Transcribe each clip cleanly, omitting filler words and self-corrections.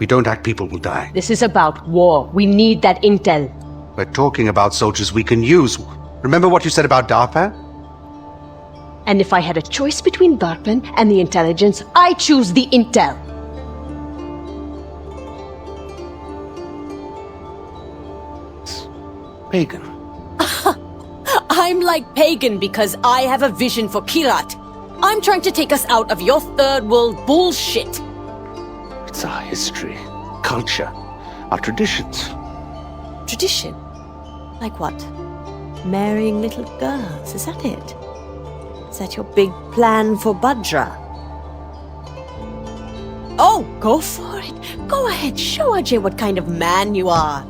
we don't act, people will die. This is about war. We need that intel. We're talking about soldiers we can use. Remember what you said about DARPA? And if I had a choice between DARPA and the intelligence, I choose the intel. Pagan. I'm like Pagan because I have a vision for Kyrat. I'm trying to take us out of your third world bullshit. It's our history, culture, our traditions. Tradition? Like what? Marrying little girls, is that it? Is that your big plan for Bhadra? Oh, go for it. Go ahead, show Ajay what kind of man you are.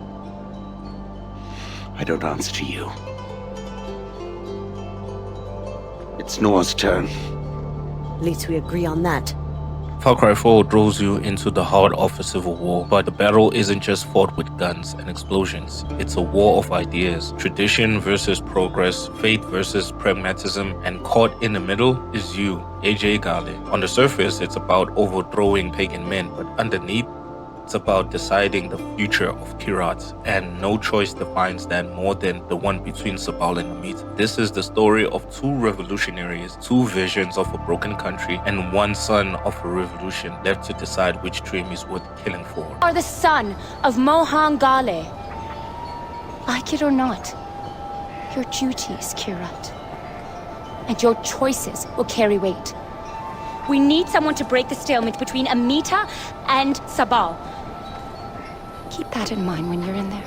I don't answer to you. It's Noah's turn. At least we agree on that. Far Cry 4 throws you into the heart of a civil war, but the battle isn't just fought with guns and explosions. It's a war of ideas, tradition versus progress, faith versus pragmatism, and caught in the middle is you, Ajay Ghale. On the surface, it's about overthrowing pagan men, but underneath, it's about deciding the future of Kyrat, and no choice defines that more than the one between Sabal and Amita. This is the story of two revolutionaries, two visions of a broken country, and one son of a revolution left to decide which dream is worth killing for. You are the son of Mohan Ghale. Like it or not, your duty is Kyrat. And your choices will carry weight. We need someone to break the stalemate between Amita and Sabal. Keep that in mind when you're in there.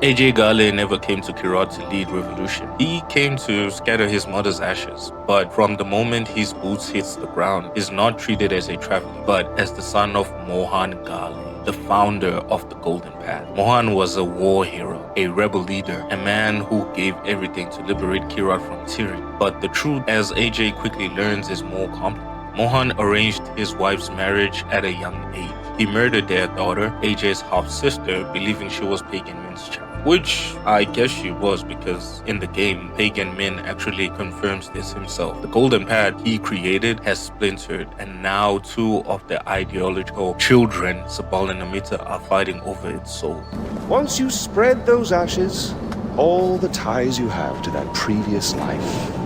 Ajay Ghale never came to Kyrat to lead revolution. He came to scatter his mother's ashes. But from the moment his boots hits the ground, he's not treated as a traveler, but as the son of Mohan Ghale, the founder of the Golden Path. Mohan was a war hero, a rebel leader, a man who gave everything to liberate Kyrat from tyranny. But the truth, as Ajay quickly learns, is more complicated. Mohan arranged his wife's marriage at a young age. He murdered their daughter, Ajay's half-sister, believing she was Pagan Min's child. Which I guess she was, because in the game, Pagan Min actually confirms this himself. The Golden Path he created has splintered, and now two of the ideological children, Sabal and Amita, are fighting over its soul. Once you spread those ashes, all the ties you have to that previous life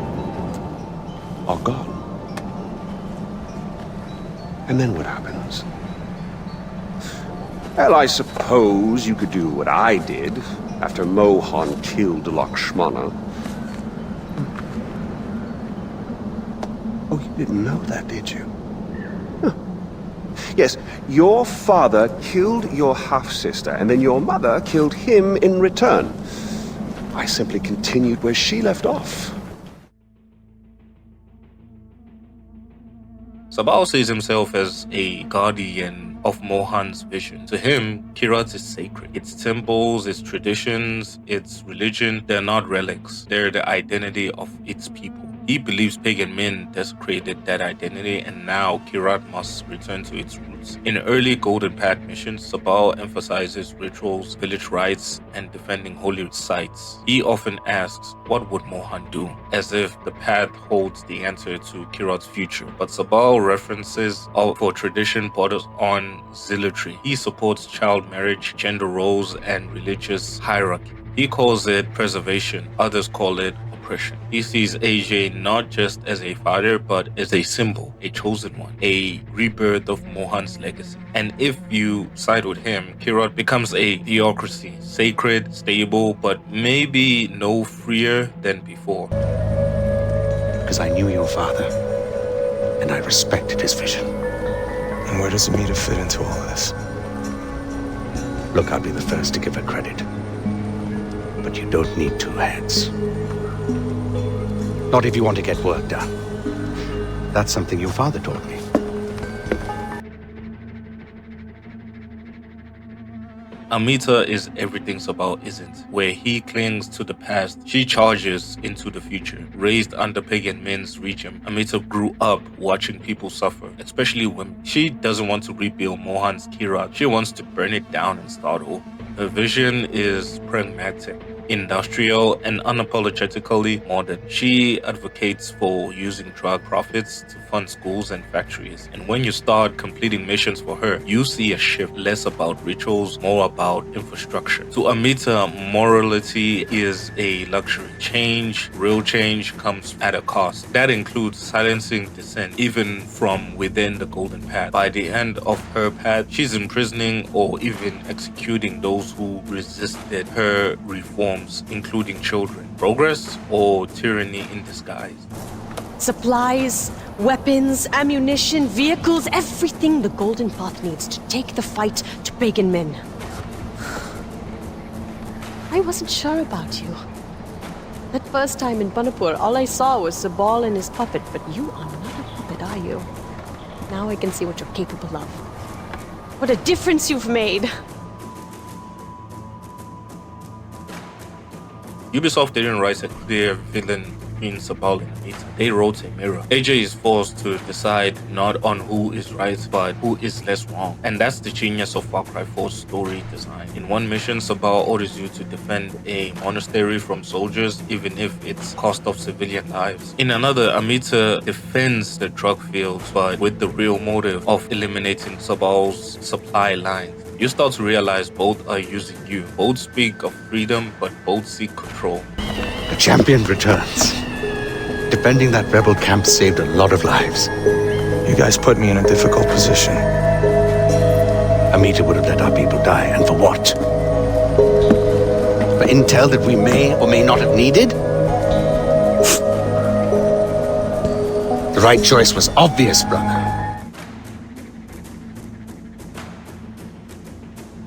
are gone. And then what happens? Well, I suppose you could do what I did after Mohan killed Lakshmana. Oh, you didn't know that, did you? Huh. Yes, your father killed your half-sister, and then your mother killed him in return. I simply continued where she left off. Sabal sees himself as a guardian of Mohan's vision. To him, Kyrat is sacred. Its temples, its traditions, its religion, they're not relics. They're the identity of its people. He believes pagan men desecrated that identity, and now Kyrat must return to its roots. In early Golden Path missions, Sabal emphasizes rituals, village rites, and defending holy sites. He often asks, what would Mohan do? As if the path holds the answer to Kyrat's future. But Sabal references for tradition borders on zealotry. He supports child marriage, gender roles, and religious hierarchy. He calls it preservation. Others call it oppression. He sees Ajay not just as a father, but as a symbol, a chosen one, a rebirth of Mohan's legacy. And if you side with him, Kyrat becomes a theocracy, sacred, stable, but maybe no freer than before. Because I knew your father, and I respected his vision. And where does Amita fit into all this? Look, I'll be the first to give her credit. But you don't need two heads. Not if you want to get work done. That's something your father taught me. Amita is everything Sabal isn't. Where he clings to the past, she charges into the future. Raised under pagan men's regime, Amita grew up watching people suffer, especially women. She doesn't want to rebuild Mohan's Kyrat. She wants to burn it down and start over. Her vision is pragmatic. industrial, and unapologetically modern. She advocates for using drug profits to fund schools and factories. And when you start completing missions for her, you see a shift, less about rituals, more about infrastructure. To Amita, morality is a luxury. Real change, comes at a cost. That includes silencing dissent, even from within the Golden Path. By the end of her path, she's imprisoning or even executing those who resisted her reforms, including children. Progress or tyranny in disguise? Supplies, weapons, ammunition, vehicles, everything the Golden Path needs to take the fight to pagan men. I wasn't sure about you. That first time in Panapur, all I saw was Sabal and his puppet, but you are not a puppet, are you? Now I can see what you're capable of. What a difference you've made! Ubisoft didn't write a clear villain between Sabal and Amita. They wrote a mirror. AJ is forced to decide not on who is right, but who is less wrong. And that's the genius of Far Cry 4's story design. In one mission, Sabal orders you to defend a monastery from soldiers, even if it's cost of civilian lives. In another, Amita defends the drug fields, but with the real motive of eliminating Sabal's supply lines. You start to realize both are using you. Both speak of freedom, but both seek control. The champion returns. Defending that rebel camp saved a lot of lives. You guys put me in a difficult position. Amita would have let our people die, and for what? For intel that we may or may not have needed? The right choice was obvious, brother.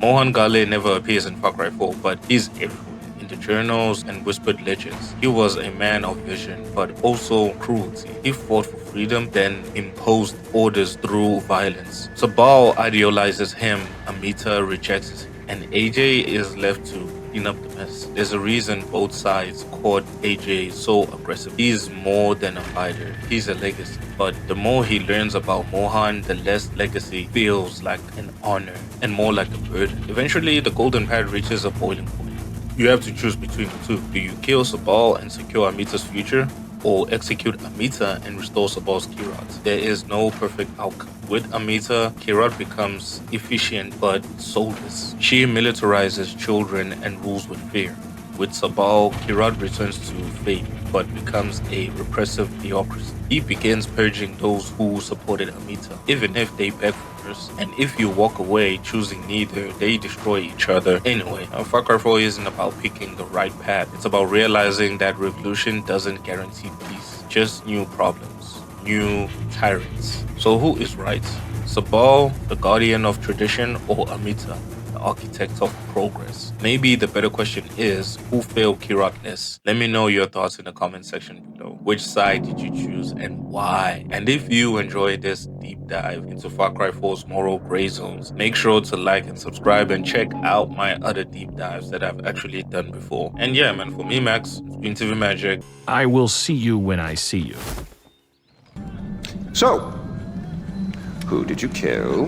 Mohan Ghale never appears in Far Cry 4, but he's everywhere. In the journals and whispered legends. He was a man of vision, but also cruelty. He fought for freedom, then imposed orders through violence. Sabal idealizes him, Amita rejects him, and AJ is left to clean up the mess. There's a reason both sides caught AJ so aggressive. He's more than a fighter, he's a legacy. But the more he learns about Mohan, the less legacy feels like an honor and more like a burden. Eventually, the Golden Path reaches a boiling point. You have to choose between the two. Do you kill Sabal and secure Amita's future, or execute Amita and restore Sabal's Kyrat? There is no perfect outcome. With Amita, Kyrat becomes efficient but soulless. She militarizes children and rules with fear. With Sabal, Kyrat returns to faith but becomes a repressive theocracy. He begins purging those who supported Amita, even if they beg for mercy. And if you walk away choosing neither, they destroy each other anyway. Far Cry 4 isn't about picking the right path. It's about realizing that revolution doesn't guarantee peace, just new problems, new tyrants. So who is right? Sabal, the guardian of tradition, or Amita, the architect of progress? Maybe the better question is, who failed Kyrat less? Let me know your thoughts in the comment section below. Which side did you choose and why? And if you enjoyed this deep dive into Far Cry 4's moral gray zones, make sure to like and subscribe and check out my other deep dives that I've actually done before. And yeah, man, for me, Max, it's been TV Magic. I will see you when I see you. So, who did you kill?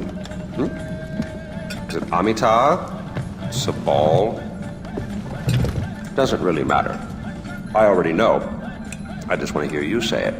Is it Amita? Sabal? Doesn't really matter. I already know. I just want to hear you say it.